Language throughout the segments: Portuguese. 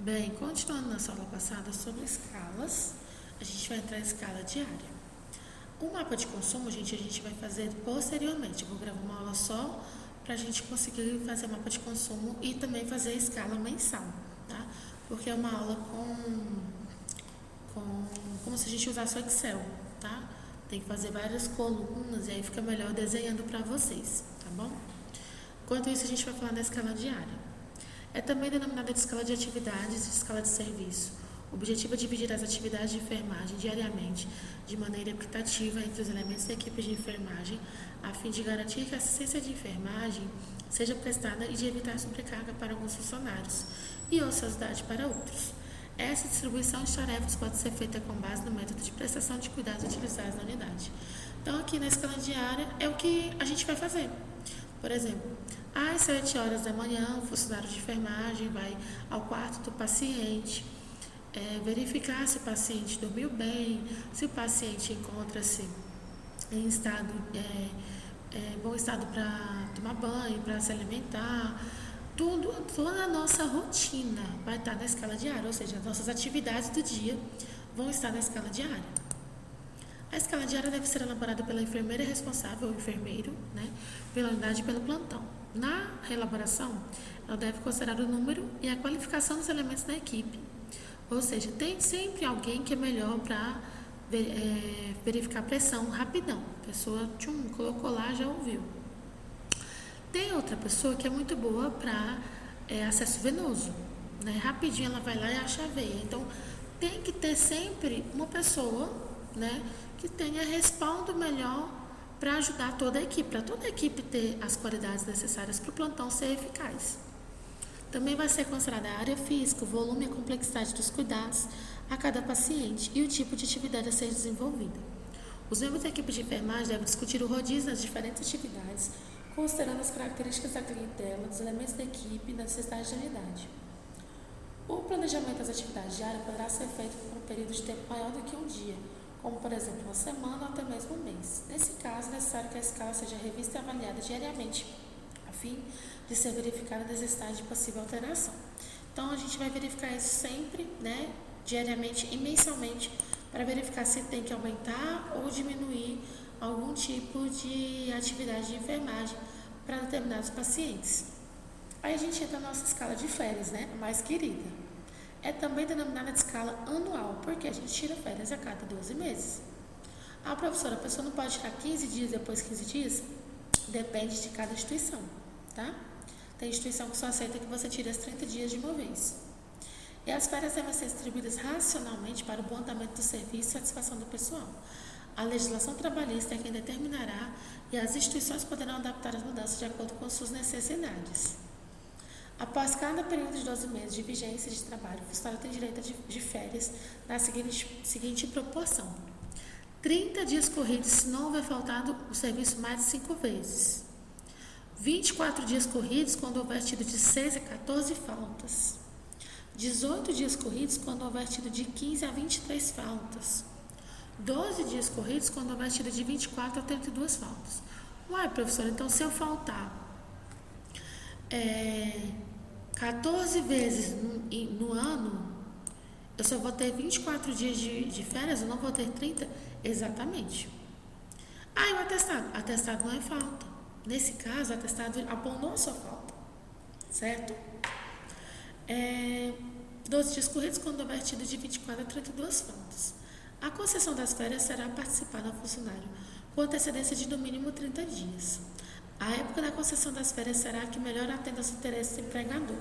Bem, continuando nossa aula passada sobre escalas, a gente vai entrar em escala diária. O mapa de consumo, gente, a gente vai fazer posteriormente. Eu vou gravar uma aula só para a gente conseguir fazer o mapa de consumo e também fazer a escala mensal, tá? Porque é uma aula como se a gente usasse o Excel, tá? Tem que fazer várias colunas e aí fica melhor desenhando para vocês, tá bom? Enquanto isso, a gente vai falar da escala diária. É também denominada de escala de atividades e escala de serviço. O objetivo é dividir as atividades de enfermagem diariamente, de maneira equitativa entre os elementos da equipe de enfermagem, a fim de garantir que a assistência de enfermagem seja prestada e de evitar sobrecarga para alguns funcionários e ociosidade para outros. Essa distribuição de tarefas pode ser feita com base no método de prestação de cuidados utilizados na unidade. Então, aqui na escala diária é o que a gente vai fazer. Por exemplo, às 7 horas da manhã, o funcionário de enfermagem vai ao quarto do paciente, verificar se o paciente dormiu bem, se o paciente encontra-se em bom estado para tomar banho, para se alimentar. Toda a nossa rotina vai estar na escala diária, ou seja, as nossas atividades do dia vão estar na escala diária. A escala diária deve ser elaborada pela enfermeira responsável ou enfermeiro, pela unidade e pelo plantão. Na elaboração, ela deve considerar o número e a qualificação dos elementos da equipe. Ou seja, tem sempre alguém que é melhor para verificar a pressão rapidão. A pessoa colocou lá, já ouviu. Tem outra pessoa que é muito boa para acesso venoso. Rapidinho ela vai lá e acha a veia. Então, tem que ter sempre uma pessoa que tenha respaldo melhor para ajudar toda a equipe, para toda a equipe ter as qualidades necessárias para o plantão ser eficaz. Também vai ser considerada a área física, o volume e a complexidade dos cuidados a cada paciente e o tipo de atividade a ser desenvolvida. Os membros da equipe de enfermagem devem discutir o rodízio das diferentes atividades, considerando as características da clientela, dos elementos da equipe e da necessidade da unidade. O planejamento das atividades diárias poderá ser feito por um período de tempo maior do que um dia, como, por exemplo, uma semana ou até mesmo um mês. Nesse caso, é necessário que a escala seja revista e avaliada diariamente, a fim de ser verificada a necessidade de possível alteração. Então, a gente vai verificar isso sempre, diariamente e mensalmente, para verificar se tem que aumentar ou diminuir algum tipo de atividade de enfermagem para determinados pacientes. Aí a gente entra na nossa escala de férias, a mais querida. É também denominada de escala anual, porque a gente tira férias a cada 12 meses. Ah, professora, a pessoa não pode tirar 15 dias depois de 15 dias? Depende de cada instituição, tá? Tem instituição que só aceita que você tire as 30 dias de uma vez. E as férias devem ser distribuídas racionalmente para o bom andamento do serviço e satisfação do pessoal. A legislação trabalhista é quem determinará e as instituições poderão adaptar as mudanças de acordo com suas necessidades. Após cada período de 12 meses de vigência de trabalho, o funcionário tem direito de férias na seguinte proporção: 30 dias corridos se não houver faltado o serviço mais de 5 vezes. 24 dias corridos quando houver tido de 6 a 14 faltas. 18 dias corridos quando houver tido de 15 a 23 faltas. 12 dias corridos quando houver tido de 24 a 32 faltas. Uai, professora, então se eu faltar 14 vezes no ano, eu só vou ter 24 dias de férias, eu não vou ter 30? Exatamente. Ah, e o atestado? Atestado não é falta. Nesse caso, o atestado abonou a sua falta, certo? 12 dias corridos quando houver tido de 24 a 32 faltas. A concessão das férias será participada ao funcionário com antecedência de no mínimo 30 dias. A época da concessão das férias será a que melhor atenda aos interesses do empregador.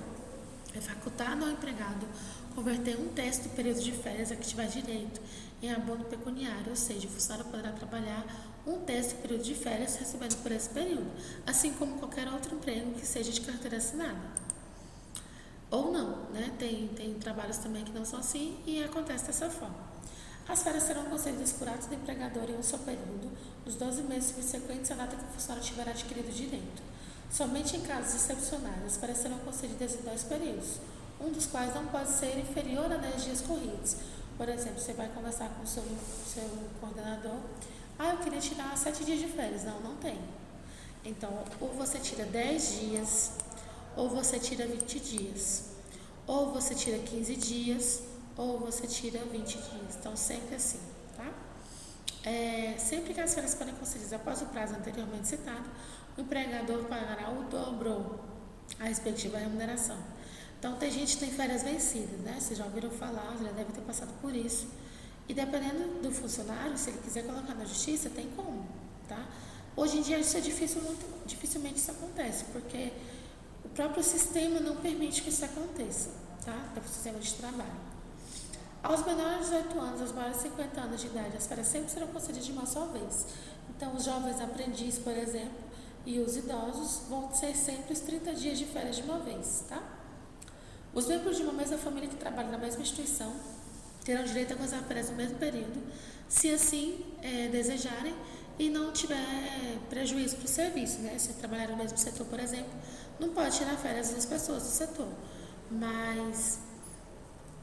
É facultado ao empregado converter um terço do período de férias a que tiver direito em abono pecuniário, ou seja, o funcionário poderá trabalhar um terço do período de férias recebendo por esse período, assim como qualquer outro emprego que seja de carteira assinada. Ou não, Tem trabalhos também que não são assim e acontece dessa forma. As férias serão concedidas por ato do empregador em um só período, nos 12 meses subsequentes à data que o funcionário tiver adquirido direito. Somente em casos excepcionais, as férias serão concedidas em 2 períodos, um dos quais não pode ser inferior a 10 dias corridos. Por exemplo, você vai conversar com o seu coordenador. Eu queria tirar 7 dias de férias. Não tem. Então, ou você tira 10 dias, ou você tira 20 dias. Ou você tira 15 dias, ou você tira 20 dias. Então, sempre assim, tá? Sempre que as férias forem concedidas após o prazo anteriormente citado, o empregador pagará o dobro a respectiva remuneração. Então, tem gente que tem férias vencidas, né? Vocês já ouviram falar, já deve ter passado por isso. E dependendo do funcionário, se ele quiser colocar na justiça, tem como, tá? Hoje em dia isso é difícil, dificilmente isso acontece, porque o próprio sistema não permite que isso aconteça, tá? O sistema de trabalho. Aos menores de 18 anos, aos maiores de 50 anos de idade, as férias sempre serão concedidas de uma só vez. Então, os jovens aprendizes, por exemplo, e os idosos vão ser sempre os 30 dias de férias de uma vez, tá? Os membros de uma mesma família que trabalham na mesma instituição terão direito a gozar férias no mesmo período, se assim desejarem e não tiver prejuízo para o serviço, né? Se trabalhar no mesmo setor, por exemplo, não pode tirar férias das pessoas do setor, mas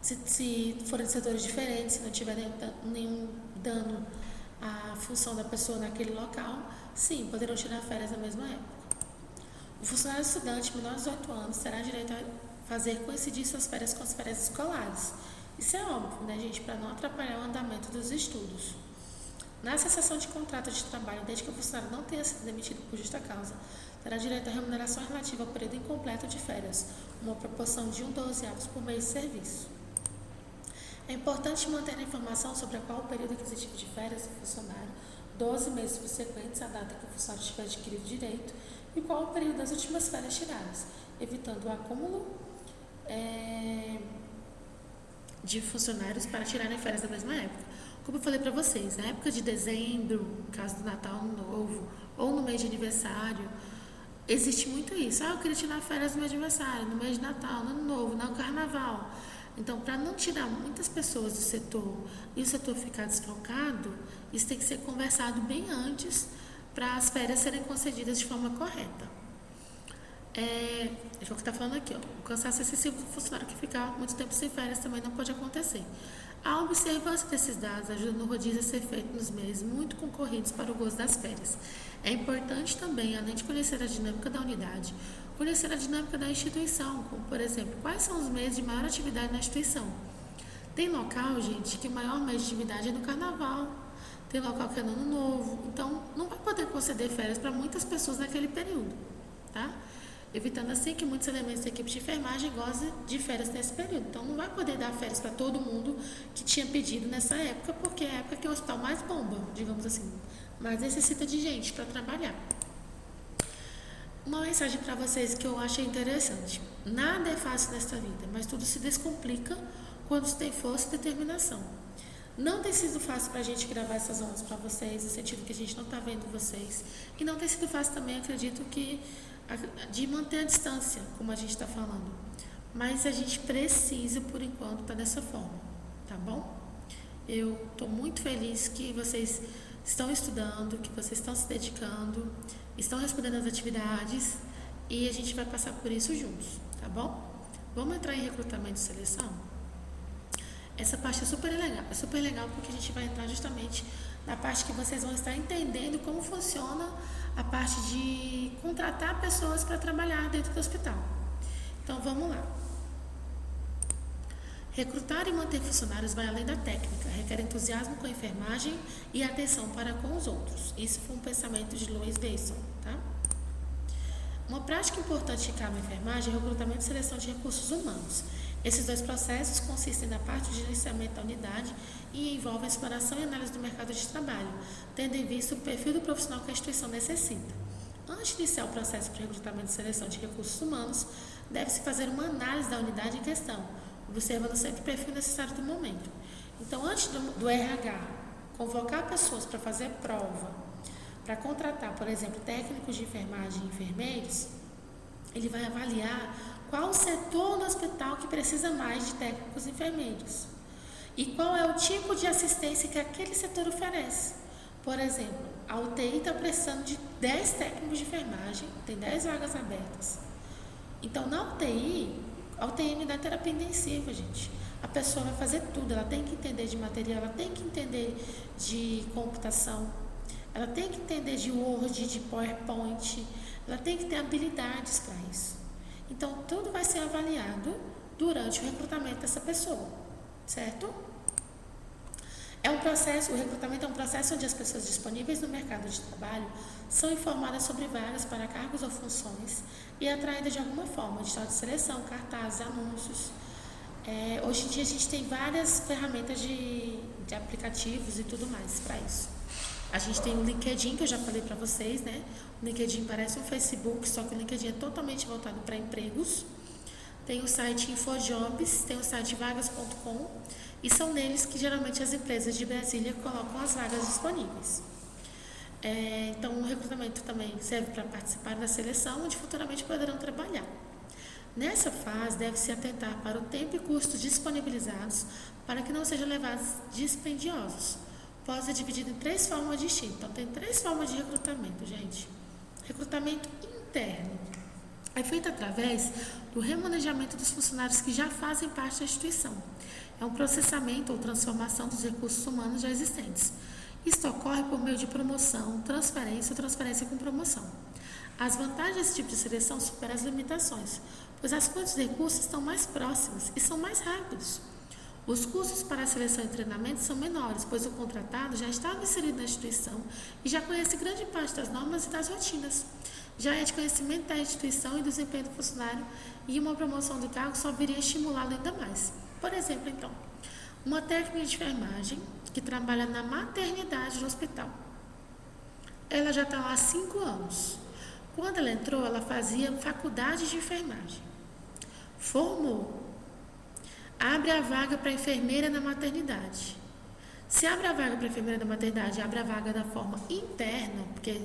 se forem de setores diferentes, se não tiver nenhum dano à função da pessoa naquele local, sim, poderão tirar férias na mesma época. O funcionário estudante menor de 18 anos terá direito a fazer coincidir suas férias com as férias escolares. Isso é óbvio, né, gente, para não atrapalhar o andamento dos estudos. Na cessação de contrato de trabalho, desde que o funcionário não tenha sido demitido por justa causa, terá direito à remuneração relativa ao período incompleto de férias, uma proporção de 1/12 por mês de serviço. É importante manter a informação sobre qual o período aquisitivo de férias do funcionário, 12 meses subsequentes à data que o funcionário tiver adquirido direito, e qual o período das últimas férias tiradas, evitando o acúmulo de funcionários para tirarem férias na mesma época. Como eu falei para vocês, na época de dezembro, no caso do Natal, Ano Novo, ou no mês de aniversário, existe muito isso. Eu queria tirar férias no mês de aniversário, no mês de Natal, no Ano Novo, no Carnaval. Então, para não tirar muitas pessoas do setor e o setor ficar desfalcado, isso tem que ser conversado bem antes para as férias serem concedidas de forma correta. É o que está falando aqui, ó. O cansaço excessivo do funcionário que ficar muito tempo sem férias também não pode acontecer. A observância desses dados ajuda no rodízio a ser feito nos meses muito concorridos para o gozo das férias. É importante também, além de conhecer a dinâmica da unidade, conhecer a dinâmica da instituição, como, por exemplo, quais são os meses de maior atividade na instituição. Tem local, gente, que o maior mês de atividade é no Carnaval, tem local que é no Ano Novo, então não vai poder conceder férias para muitas pessoas naquele período, tá? Evitando assim que muitos elementos da equipe de enfermagem gozem de férias nesse período. Então não vai poder dar férias para todo mundo que tinha pedido nessa época, porque é a época que o hospital mais bomba, digamos assim, mas necessita de gente para trabalhar. Uma mensagem para vocês que eu achei interessante. Nada é fácil nesta vida, mas tudo se descomplica quando se tem força e determinação. Não tem sido fácil para a gente gravar essas ondas para vocês, no sentido que a gente não está vendo vocês. E não tem sido fácil também, acredito que, de manter a distância, como a gente está falando. Mas a gente precisa, por enquanto, estar dessa forma, tá bom? Eu estou muito feliz que vocês estão estudando, que vocês estão se dedicando, estão respondendo às atividades e a gente vai passar por isso juntos, tá bom? Vamos entrar em recrutamento e seleção? Essa parte é super legal porque a gente vai entrar justamente na parte que vocês vão estar entendendo como funciona a parte de contratar pessoas para trabalhar dentro do hospital. Então vamos lá. Recrutar e manter funcionários vai além da técnica, requer entusiasmo com a enfermagem e atenção para com os outros. Isso foi um pensamento de Louis Besson, tá? Uma prática importante que cabe à enfermagem é o recrutamento e seleção de recursos humanos. Esses dois processos consistem na parte de gerenciamento da unidade e envolvem a exploração e análise do mercado de trabalho, tendo em vista o perfil do profissional que a instituição necessita. Antes de iniciar o processo de recrutamento e seleção de recursos humanos, deve-se fazer uma análise da unidade em questão, observando sempre o perfil necessário do momento. Então, antes do RH convocar pessoas para fazer prova, para contratar, por exemplo, técnicos de enfermagem e enfermeiros, ele vai avaliar qual o setor do hospital que precisa mais de técnicos e enfermeiros e qual é o tipo de assistência que aquele setor oferece. Por exemplo, a UTI está precisando de 10 técnicos de enfermagem, tem 10 vagas abertas. Então, na UTI, a UTI me dá terapia intensiva, gente. A pessoa vai fazer tudo, ela tem que entender de material, ela tem que entender de computação, ela tem que entender de Word, de PowerPoint, ela tem que ter habilidades para isso. Então, tudo vai ser avaliado durante o recrutamento dessa pessoa, certo? O recrutamento é um processo onde as pessoas disponíveis no mercado de trabalho são informadas sobre vagas para cargos ou funções e atraídas de alguma forma, edital de seleção, cartazes, anúncios. Hoje em dia a gente tem várias ferramentas de aplicativos e tudo mais para isso. A gente tem o LinkedIn, que eu já falei para vocês, né? O LinkedIn parece um Facebook, só que o LinkedIn é totalmente voltado para empregos. Tem o site InfoJobs, tem o site vagas.com e são neles que geralmente as empresas de Brasília colocam as vagas disponíveis. Então, o recrutamento também serve para participar da seleção, onde futuramente poderão trabalhar. Nessa fase, deve-se atentar para o tempo e custo disponibilizados para que não sejam levados dispendiosos. Pode ser dividido em 3 formas distintas. Então, tem 3 formas de recrutamento, gente. Recrutamento interno é feito através do remanejamento dos funcionários que já fazem parte da instituição. É um processamento ou transformação dos recursos humanos já existentes. Isto ocorre por meio de promoção, transferência ou transferência com promoção. As vantagens desse tipo de seleção superam as limitações, pois as fontes de recursos estão mais próximas e são mais rápidos. Os custos para a seleção e treinamento são menores, pois o contratado já estava inserido na instituição e já conhece grande parte das normas e das rotinas. Já é de conhecimento da instituição e do desempenho do funcionário, e uma promoção de cargo só viria a estimulá-lo ainda mais. Por exemplo, então, uma técnica de enfermagem que trabalha na maternidade do hospital. Ela já está lá há 5 anos. Quando ela entrou, ela fazia faculdade de enfermagem. Formou. Abre a vaga para enfermeira na maternidade. Se abre a vaga para enfermeira da maternidade, abre a vaga da forma interna, porque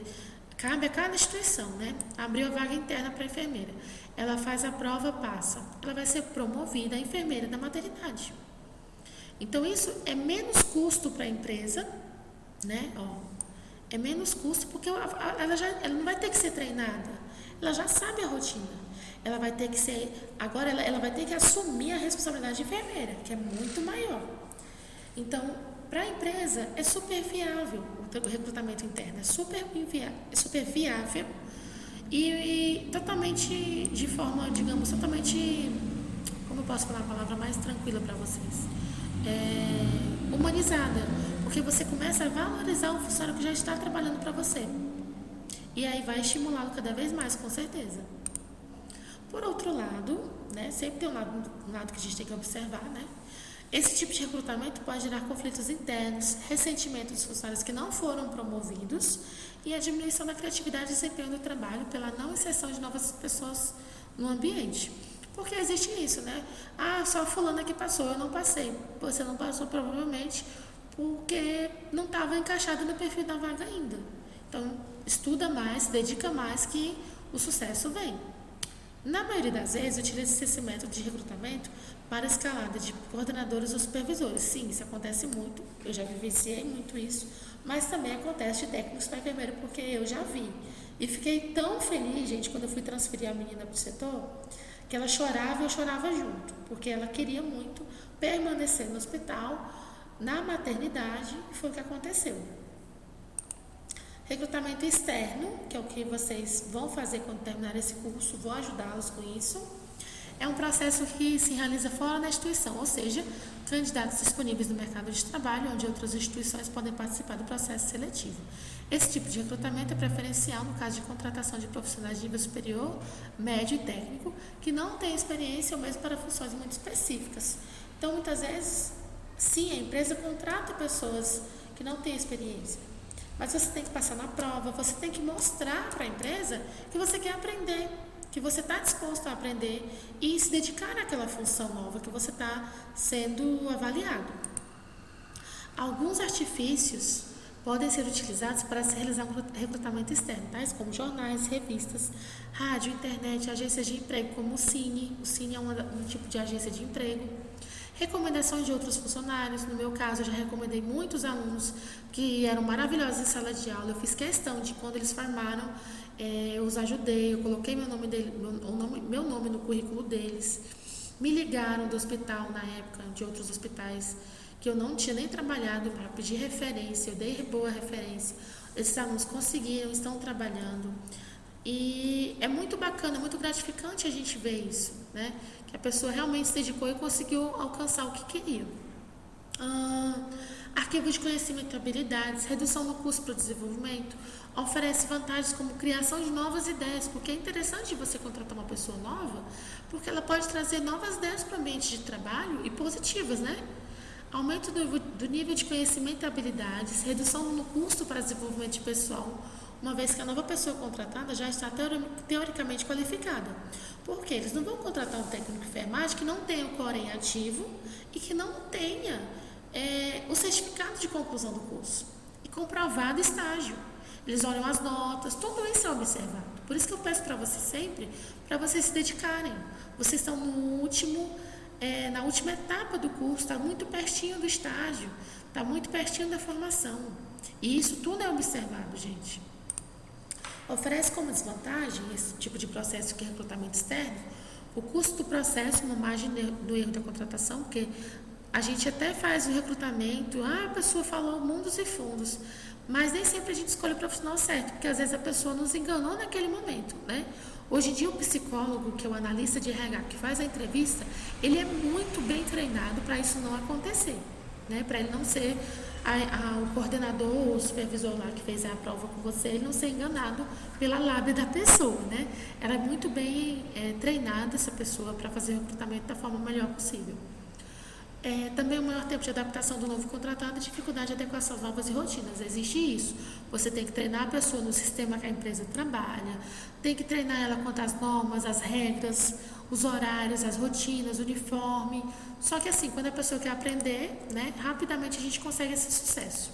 cabe a cada instituição, né? Abriu a vaga interna para enfermeira. Ela faz a prova, passa. Ela vai ser promovida a enfermeira da maternidade. Então, isso é menos custo para a empresa, né? É menos custo porque ela não vai ter que ser treinada. Ela já sabe a rotina. Ela vai ter que ser... Agora, ela vai ter que assumir a responsabilidade de enfermeira, que é muito maior. Então, para a empresa, é super viável o recrutamento interno. É super viável e totalmente de forma, digamos, totalmente... Como eu posso falar a palavra mais tranquila para vocês? Humanizada, porque você começa a valorizar o funcionário que já está trabalhando para você e aí vai estimulá-lo cada vez mais, com certeza. Por outro lado, né, sempre tem um lado que a gente tem que observar, né? Esse tipo de recrutamento pode gerar conflitos internos, ressentimento dos funcionários que não foram promovidos e a diminuição da criatividade e desempenho do trabalho pela não inserção de novas pessoas no ambiente. Porque existe isso, né? Só a fulana que passou, eu não passei. Você não passou provavelmente porque não estava encaixado no perfil da vaga ainda. Então, estuda mais, se dedica mais que o sucesso vem. Na maioria das vezes, utiliza esse método de recrutamento para escalada de coordenadores ou supervisores. Sim, isso acontece muito, eu já vivenciei muito isso, mas também acontece de técnicos para enfermeiro, porque eu já vi. E fiquei tão feliz, gente, quando eu fui transferir a menina para o setor, que ela chorava e eu chorava junto, porque ela queria muito permanecer no hospital, na maternidade, e foi o que aconteceu. Recrutamento externo, que é o que vocês vão fazer quando terminar esse curso, vou ajudá-los com isso. É um processo que se realiza fora da instituição, ou seja, candidatos disponíveis no mercado de trabalho, onde outras instituições podem participar do processo seletivo. Esse tipo de recrutamento é preferencial no caso de contratação de profissionais de nível superior, médio e técnico, que não têm experiência ou mesmo para funções muito específicas. Então, muitas vezes, sim, a empresa contrata pessoas que não têm experiência, mas você tem que passar na prova, você tem que mostrar para a empresa que você quer aprender, que você está disposto a aprender e se dedicar àquela função nova que você está sendo avaliado. Alguns artifícios podem ser utilizados para se realizar um recrutamento externo, tais como jornais, revistas, rádio, internet, agências de emprego como o Cine. O Cine é um tipo de agência de emprego. Recomendações de outros funcionários. No meu caso, eu já recomendei muitos alunos que eram maravilhosos em sala de aula. Eu fiz questão de, quando eles formaram, eu os ajudei, eu coloquei meu nome no currículo deles. Me ligaram do hospital na época, de outros hospitais, que eu não tinha nem trabalhado, para pedir referência. Eu dei boa referência. Esses alunos conseguiram, estão trabalhando. E é muito bacana, muito gratificante a gente ver isso, né? Que a pessoa realmente se dedicou e conseguiu alcançar o que queria. Ah, arquivo de conhecimento e habilidades, redução no custo para o desenvolvimento, oferece vantagens como criação de novas ideias, porque é interessante você contratar uma pessoa nova, porque ela pode trazer novas ideias para o ambiente de trabalho e positivas, né? Aumento do nível de conhecimento e habilidades, redução no custo para desenvolvimento de pessoal, uma vez que a nova pessoa contratada já está teoricamente qualificada. Porque eles não vão contratar um técnico de enfermagem que não tenha o Corém ativo e que não tenha o certificado de conclusão do curso e comprovado estágio. Eles olham as notas, tudo isso é observado. Por isso que eu peço para vocês sempre, para vocês se dedicarem. Vocês estão na última etapa do curso, está muito pertinho do estágio, está muito pertinho da formação. E isso tudo é observado, gente. Oferece como desvantagem esse tipo de processo que é recrutamento externo, o custo do processo, uma margem do erro da contratação, porque a gente até faz o recrutamento, a pessoa falou mundos e fundos, mas nem sempre a gente escolhe o profissional certo, porque às vezes a pessoa nos enganou naquele momento, né? Hoje em dia o psicólogo, que é o analista de RH, que faz a entrevista, ele é muito bem treinado para isso não acontecer, né? Para ele não ser o coordenador ou o supervisor lá que fez a prova com você, ele não ser enganado pela lábia da pessoa, né? Ela é muito bem treinada, essa pessoa, para fazer o recrutamento da forma melhor possível. Também o maior tempo de adaptação do novo contratado e dificuldade de adequação às novas rotinas. Existe isso. Você tem que treinar a pessoa no sistema que a empresa trabalha, tem que treinar ela quanto às normas, as regras, os horários, as rotinas, o uniforme. Só que assim, quando a pessoa quer aprender, né, rapidamente a gente consegue esse sucesso.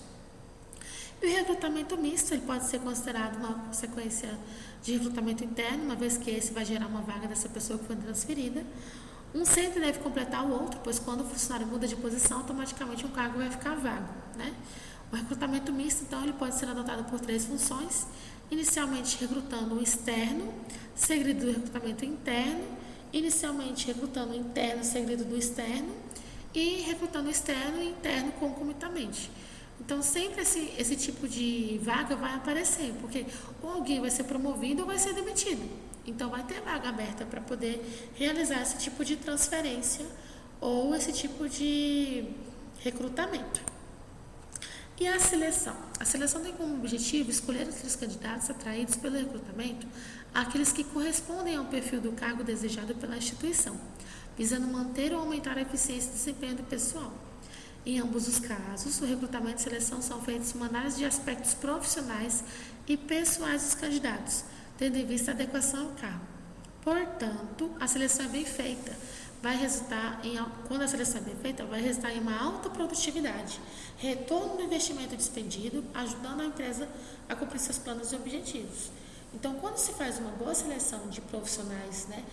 E o recrutamento misto, ele pode ser considerado uma consequência de recrutamento interno, uma vez que esse vai gerar uma vaga dessa pessoa que foi transferida. Um sempre deve completar o outro, pois quando o funcionário muda de posição, automaticamente um cargo vai ficar vago, né? O recrutamento misto, então, ele pode ser adotado por 3 funções, inicialmente recrutando o externo, seguido do recrutamento interno, inicialmente recrutando o interno, seguido do externo, e recrutando o externo e interno concomitantemente. Então, sempre esse tipo de vaga vai aparecer, porque ou alguém vai ser promovido ou vai ser demitido. Então, vai ter vaga aberta para poder realizar esse tipo de transferência ou esse tipo de recrutamento. E a seleção? A seleção tem como objetivo escolher aqueles candidatos atraídos pelo recrutamento, aqueles que correspondem ao perfil do cargo desejado pela instituição, visando manter ou aumentar a eficiência e desempenho do pessoal. Em ambos os casos, o recrutamento e seleção são feitos uma análise de aspectos profissionais e pessoais dos candidatos, tendo em vista a adequação ao cargo. Portanto, a seleção é bem feita. Quando a seleção é bem feita, vai resultar em uma alta produtividade, retorno do investimento despendido, ajudando a empresa a cumprir seus planos e objetivos. Então, quando se faz uma boa seleção de profissionais, né?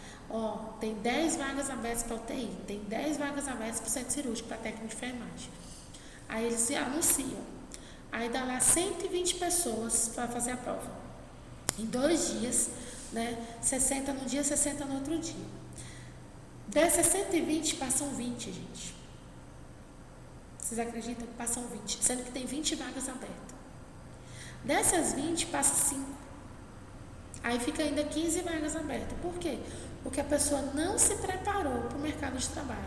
Tem 10 vagas abertas para UTI, tem 10 vagas abertas para o centro cirúrgico, para técnico de enfermagem. Aí eles se anunciam. Aí dá lá 120 pessoas para fazer a prova. Em 2 dias, né? 60 num dia, 60 no outro dia. Dessas 120, passam 20, gente. Vocês acreditam que passam 20? Sendo que tem 20 vagas abertas. Dessas 20, passa 5. Aí fica ainda 15 vagas abertas. Por quê? Porque a pessoa não se preparou para o mercado de trabalho.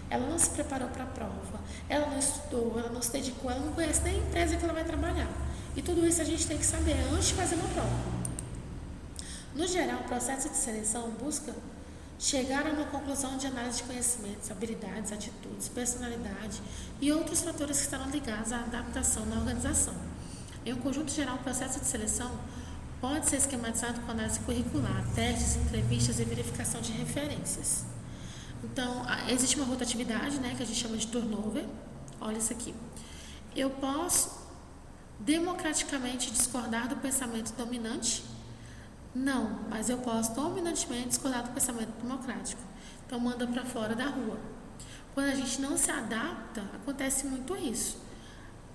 Ela não se preparou para a prova. Ela não estudou, ela não se dedicou, ela não conhece nem a empresa que ela vai trabalhar. E tudo isso a gente tem que saber antes de fazer uma prova. No geral, o processo de seleção busca chegar a uma conclusão de análise de conhecimentos, habilidades, atitudes, personalidade e outros fatores que estarão ligados à adaptação na organização. Em um conjunto geral, o processo de seleção pode ser esquematizado com análise curricular, testes, entrevistas e verificação de referências. Então, existe uma rotatividade, né, que a gente chama de turnover. Olha isso aqui. Eu posso democraticamente discordar do pensamento dominante? Não, mas eu posso dominantemente discordar do pensamento democrático. Então, manda para fora da rua. Quando a gente não se adapta, acontece muito isso.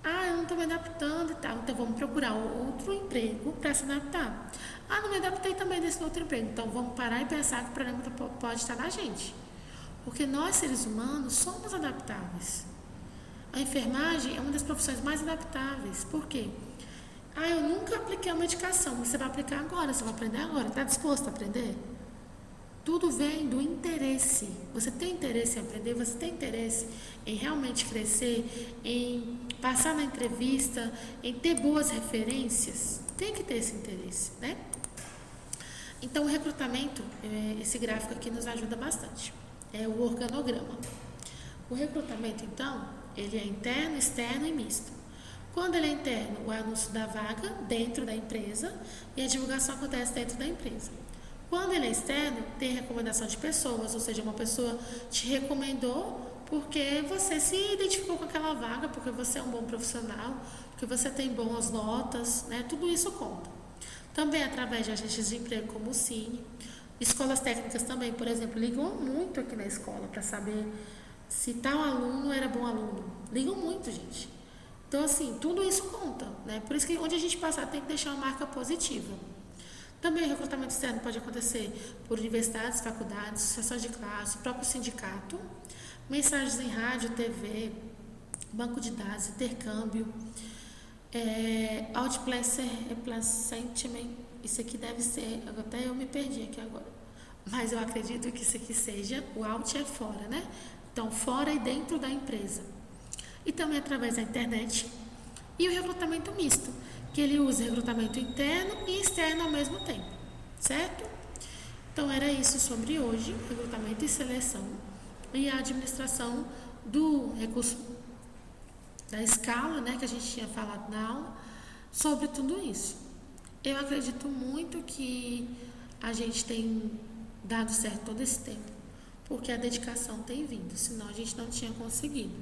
Eu não estou me adaptando e tal, então vamos procurar outro emprego para se adaptar. Não me adaptei também desse outro emprego, então vamos parar e pensar que o problema pode estar na gente. Porque nós, seres humanos, somos adaptáveis. A enfermagem é uma das profissões mais adaptáveis. Por quê? Eu nunca apliquei uma medicação, mas você vai aplicar agora, você vai aprender agora. Está disposto a aprender? Tudo vem do interesse. Você tem interesse em aprender, você tem interesse em realmente crescer, em passar na entrevista, em ter boas referências. Tem que ter esse interesse, né? Então, o recrutamento, esse gráfico aqui nos ajuda bastante. É o organograma. O recrutamento, então, ele é interno, externo e misto. Quando ele é interno, o anúncio da vaga dentro da empresa e a divulgação acontece dentro da empresa. Quando ele é externo, tem recomendação de pessoas, ou seja, uma pessoa te recomendou porque você se identificou com aquela vaga, porque você é um bom profissional, porque você tem boas notas, né? Tudo isso conta. Também através de agências de emprego como o Cine. Escolas técnicas também, por exemplo, ligam muito aqui na escola para saber se tal aluno era bom aluno. Ligam muito, gente. Então, assim, tudo isso conta, né? Por isso que onde a gente passar tem que deixar uma marca positiva. Também o recrutamento externo pode acontecer por universidades, faculdades, associações de classe, próprio sindicato, mensagens em rádio, TV, banco de dados, intercâmbio, outplacement, isso aqui deve ser, até eu me perdi aqui agora, mas eu acredito que isso aqui seja, o out é fora, né? Então, fora e dentro da empresa. E também através da internet. E o recrutamento misto, que ele usa recrutamento interno e externo ao mesmo tempo, certo? Então, era isso sobre hoje, recrutamento e seleção e a administração do recurso da escala, né, que a gente tinha falado na aula, sobre tudo isso. Eu acredito muito que a gente tem dado certo todo esse tempo, porque a dedicação tem vindo, senão a gente não tinha conseguido,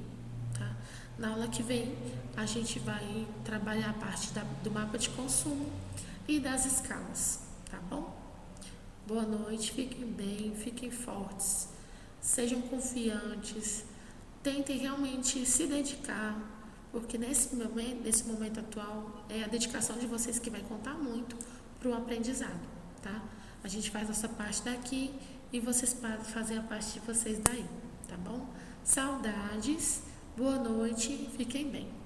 tá? Na aula que vem, a gente vai trabalhar a parte do mapa de consumo e das escalas, tá bom? Boa noite, fiquem bem, fiquem fortes, sejam confiantes, tentem realmente se dedicar, porque nesse momento atual, é a dedicação de vocês que vai contar muito para o aprendizado, tá? A gente faz nossa parte daqui e vocês fazem a parte de vocês daí, tá bom? Saudades, boa noite, fiquem bem.